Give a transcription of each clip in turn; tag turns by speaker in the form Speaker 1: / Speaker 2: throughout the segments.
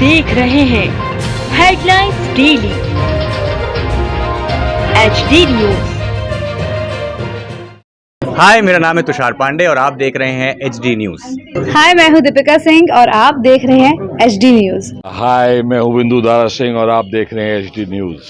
Speaker 1: देख रहे हैं हेडलाइंस डेली HD न्यूज।
Speaker 2: हाय, मेरा नाम है तुषार पांडे और आप देख रहे हैं HD न्यूज।
Speaker 3: हाय, मैं हूं दीपिका सिंह और आप देख रहे हैं HD न्यूज।
Speaker 4: हाय, मैं हूं बिंदु दारा सिंह और आप देख रहे हैं HD न्यूज।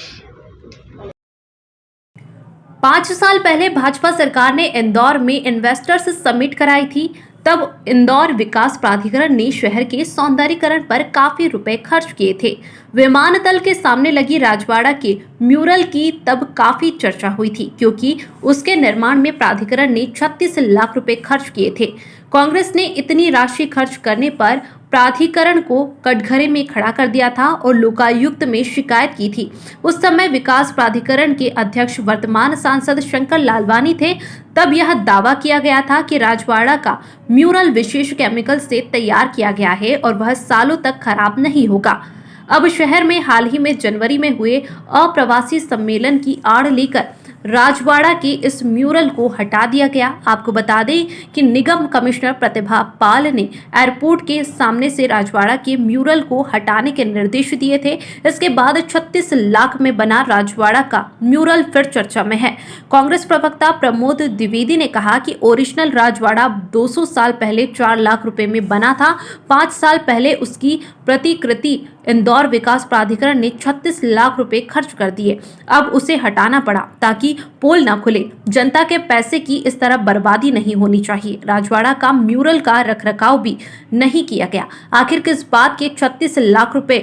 Speaker 5: 5 साल पहले भाजपा सरकार ने इंदौर में इन्वेस्टर्स समिट कराई थी। तब इंदौर विकास प्राधिकरण ने शहर के सौंदर्यीकरण पर काफी रुपए खर्च किए थे। विमानतल के सामने लगी राजवाड़ा के म्यूरल की तब काफी चर्चा हुई थी, क्योंकि उसके निर्माण में प्राधिकरण ने 36 लाख रुपए खर्च किए थे। कांग्रेस ने इतनी राशि खर्च करने पर प्राधिकरण को कटघरे में खड़ा कर दिया था और लोकायुक्त में शिकायत की थी। उस समय विकास प्राधिकरण के अध्यक्ष वर्तमान सांसद शंकर लालवानी थे। तब यह दावा किया गया था कि राजवाड़ा का म्यूरल विशेष केमिकल से तैयार किया गया है और वह सालों तक खराब नहीं होगा। अब शहर में हाल ही में जनवरी में हुए अप्रवासी सम्मेलन की आड़ लेकर राजवाड़ा के इस म्यूरल को हटा दिया गया। आपको बता दें कि निगम कमिश्नर प्रतिभा पाल ने एयरपोर्ट के सामने से राजवाड़ा के म्यूरल को हटाने के निर्देश दिए थे। इसके बाद 36 लाख में बना राजवाड़ा का म्यूरल फिर चर्चा में है। कांग्रेस प्रवक्ता प्रमोद द्विवेदी ने कहा कि ओरिजिनल राजवाड़ा 200 साल पहले 4 लाख रुपए में बना था। 5 साल पहले उसकी प्रतिकृति इंदौर विकास प्राधिकरण ने 36 लाख रुपए खर्च कर दिए। अब उसे हटाना पड़ा ताकि पोल ना खुले। जनता के पैसे की इस तरह बर्बादी नहीं होनी चाहिए। राजवाड़ा का म्यूरल का रखरखाव भी नहीं किया गया। आखिर किस बात के 36 लाख रुपए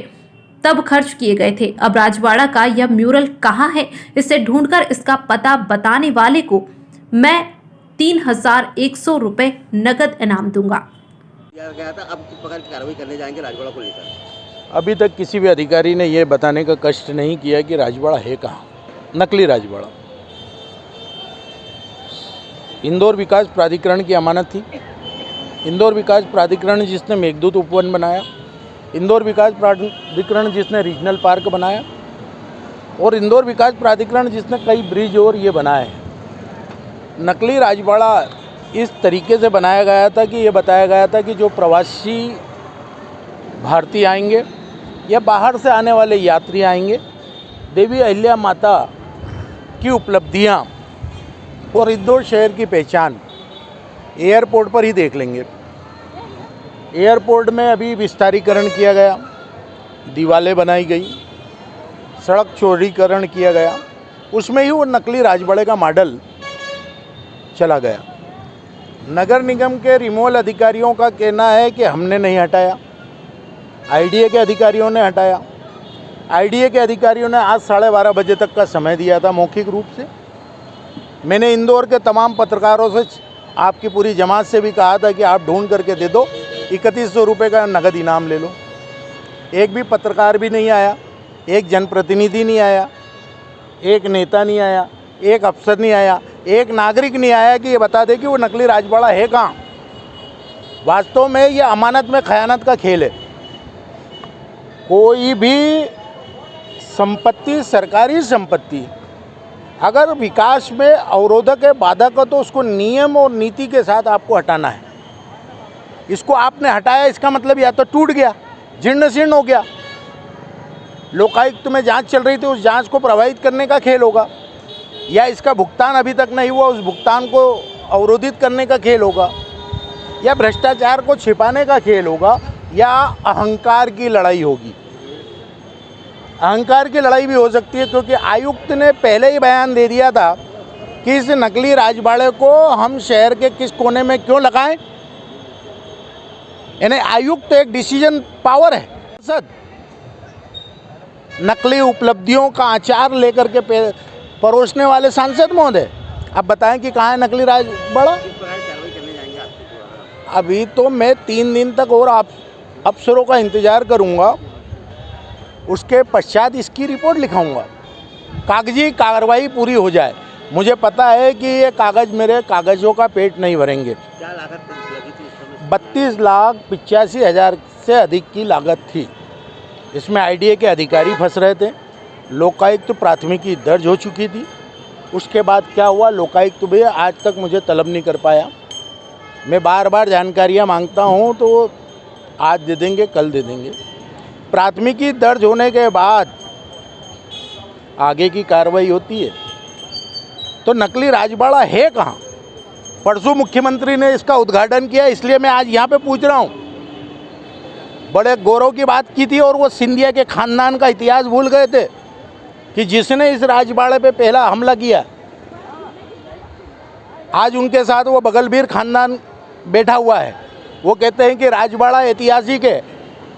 Speaker 5: तब खर्च किए गए थे? अब राजवाड़ा का यह म्यूरल कहाँ है? इसे ढूंढकर इसका पता बताने वाले को मैं 3100 रुपए नगद इनाम दूंगा।
Speaker 6: गया था, अब किस प्रकार की कार्रवाई करने जाएंगे राजवाड़ा को लेकर?
Speaker 7: अभी तक किसी भी अधिकारी ने यह बताने का कष्ट नहीं किया कि राजवाड़ा है कहाँ। नकली राजवाड़ा इंदौर विकास प्राधिकरण की अमानत थी। इंदौर विकास प्राधिकरण जिसने मेघदूत उपवन बनाया, इंदौर विकास प्राधिकरण जिसने रीजनल पार्क बनाया और इंदौर विकास प्राधिकरण जिसने कई ब्रिज और ये बनाए हैं। नकली राजवाड़ा इस तरीके से बनाया गया था कि ये बताया गया था कि जो प्रवासी भारतीय आएंगे या बाहर से आने वाले यात्री आएंगे, देवी अहिल्या माता की उपलब्धियां और इंदौर शहर की पहचान एयरपोर्ट पर ही देख लेंगे। एयरपोर्ट में अभी विस्तारीकरण किया गया, दीवारें बनाई गई, सड़क चौड़ीकरण किया गया, उसमें ही वो नकली राजवाड़े का मॉडल चला गया। नगर निगम के रिमोवल अधिकारियों का कहना है कि हमने नहीं हटाया, IDA के अधिकारियों ने हटाया। IDA के अधिकारियों ने आज 12:30 बजे तक का समय दिया था मौखिक रूप से। मैंने इंदौर के तमाम पत्रकारों से, आपकी पूरी जमात से भी कहा था कि आप ढूंढ करके दे दो, 3100 रुपये का नगद इनाम ले लो। एक भी पत्रकार भी नहीं आया, एक जनप्रतिनिधि नहीं आया, एक नेता नहीं आया, एक अफसर नहीं आया, एक नागरिक नहीं आया कि ये बता दे कि वो नकली राजवाड़ा है कहाँ। वास्तव में ये अमानत में खयानत का खेल है। कोई भी संपत्ति, सरकारी संपत्ति अगर विकास में अवरोधक है, बाधक है, तो उसको नियम और नीति के साथ आपको हटाना है। इसको आपने हटाया, इसका मतलब या तो टूट गया, जीर्ण शीर्ण हो गया। लोकायुक्त में जांच चल रही थी, उस जांच को प्रभावित करने का खेल होगा, या इसका भुगतान अभी तक नहीं हुआ, उस भुगतान को अवरोधित करने का खेल होगा, या भ्रष्टाचार को छिपाने का खेल होगा, या अहंकार की लड़ाई होगी। अहंकार की लड़ाई भी हो सकती है, क्योंकि आयुक्त ने पहले ही बयान दे दिया था कि इस नकली राजवाड़े को हम शहर के किस कोने में क्यों लगाएं। यानी आयुक्त एक डिसीजन पावर है। सद नकली उपलब्धियों का आचार लेकर के परोसने वाले सांसद महोदय, अब बताएं कि कहाँ है नकली राजवाड़ा।
Speaker 6: किस प्रकार की कार्रवाई करने जाएंगे आपके?
Speaker 7: अभी तो मैं 3 दिन तक और अफसरों का इंतज़ार करूंगा, उसके पश्चात इसकी रिपोर्ट लिखाऊंगा। कागजी कार्रवाई पूरी हो जाए। मुझे पता है कि ये कागज़ मेरे कागज़ों का पेट नहीं भरेंगे।
Speaker 6: क्या लागत लगी थी इस समय?
Speaker 7: 32,85,000 से अधिक की लागत थी। इसमें IDA के अधिकारी फंस रहे थे। लोकायुक्त प्राथमिकी दर्ज हो चुकी थी। उसके बाद क्या हुआ, लोकायुक्त भी आज तक मुझे तलब नहीं कर पाया। मैं बार बार जानकारियाँ मांगता हूँ तो आज दे देंगे, कल दे देंगे। प्राथमिकी दर्ज होने के बाद आगे की कार्रवाई होती है। तो नकली राजबाड़ा है कहाँ? परसों मुख्यमंत्री ने इसका उद्घाटन किया, इसलिए मैं आज यहाँ पे पूछ रहा हूँ। बड़े गौरव की बात की थी और वो सिंधिया के खानदान का इतिहास भूल गए थे कि जिसने इस राजबाड़े पे पहला हमला किया। आज उनके साथ वो बगलबीर खानदान बैठा हुआ है। वो कहते हैं कि राजबाड़ा ऐतिहासिक है।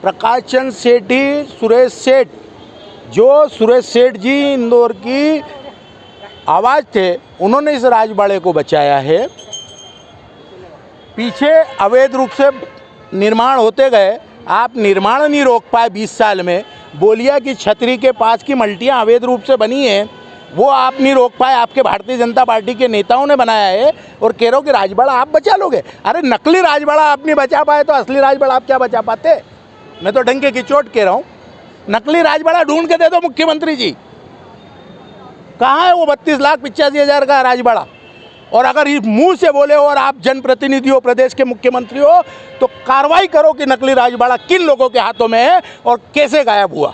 Speaker 7: प्रकाश चंद सेठी, सुरेश सेठ, जो सुरेश सेठ जी इंदौर की आवाज़ थे, उन्होंने इस राजबाड़े को बचाया है। पीछे अवैध रूप से निर्माण होते गए, आप निर्माण नहीं रोक पाए 20 साल में। बोलिया की छतरी के पास की मल्टियाँ अवैध रूप से बनी हैं, वो आप नहीं रोक पाए। आपके भारतीय जनता पार्टी के नेताओं ने बनाया है और कह रहे हो कि राजबाड़ा आप बचा लोगे। अरे नकली राजबाड़ा आप नहीं बचा पाए तो असली राजबाड़ा आप क्या बचा पाते? मैं तो डंके की चोट कह रहा हूँ। नकली राजबाड़ा ढूंढ के दे दो मुख्यमंत्री जी। कहाँ है वो 32,85,000 का राजबाड़ा? और अगर इस मुंह से बोले हो और आप जनप्रतिनिधि हो, प्रदेश के मुख्यमंत्री हो, तो कार्रवाई करो कि नकली राजबाड़ा किन लोगों के हाथों में है और कैसे गायब हुआ।